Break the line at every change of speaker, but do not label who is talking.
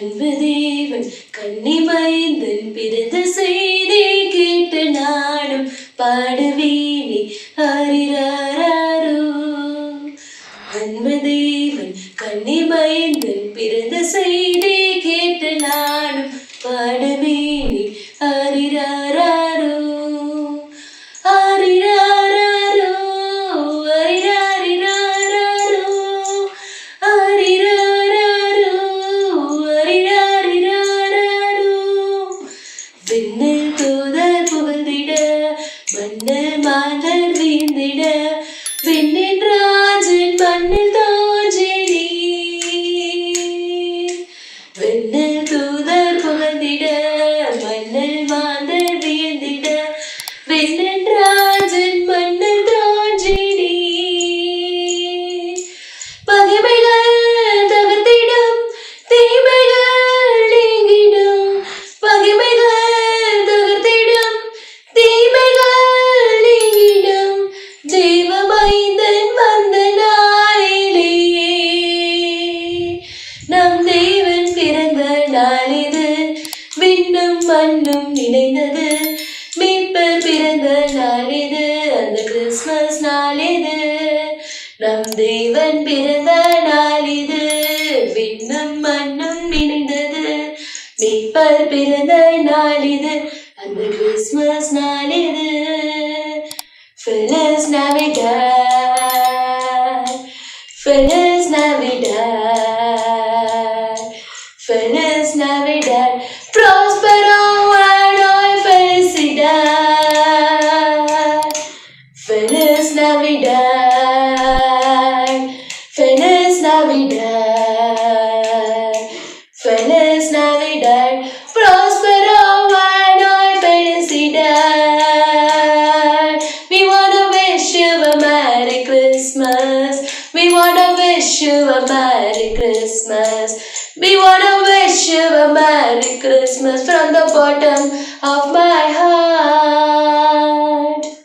அன்பு தேவன் கன்னிமைந்தன் பிறந்த செய்தி கேட்டு நானும் பாடுவேனே ஹரிராரோ. அன்பு தேவன் கன்னிமைந்தன் பிறந்த செய்தி கேட்டு நானும் பாடுவேனே ஹரிராரோ. விண்ணில் தூதர் புகழ்ந்திட மண்ணில் மாந்தர் வீழ்ந்திட விண்ணின் ராஜன் மண்ணில் தோன்றினீ. விண்ணில் தூதர் புகழ்ந்திட மண்ணில் மாந்தர் வீழ்ந்திட விண்ணின் ராஜன் மண்ணில் தோன்றினீ. பகைமைகள் தகர்த்திடும் தீமைகள் நீங்கிடும். பகைமைகள் தகர்த்திடும் தீமைகள் நீங்கிடும். தேவமைந்தன் வந்த நாளிலேயே நம் தேவன் பிறந்த நாளிது. விண்ணும் மண்ணும் இணைந்தது. மீட்பர் பிறந்த நாளிது. அந்த கிறிஸ்மஸ் நாளிது. நம் தேவன் பிறந்த நாளிது. விண்ணும் மண்ணும் இணைந்தது. மீட்பர் பிறந்த நாளிது. அந்த Christmas நாளிது. Feliz Navidad, Feliz Navidad, Feliz Navidad, Prospero año y felicidad. Feliz Navidad, Feliz Navidad, Feliz Navidad, Prospero año y felicidad. We wanna wish you a Merry Christmas. We wanna wish you a Merry Christmas. We wanna wish you a Merry Christmas from the bottom of my heart.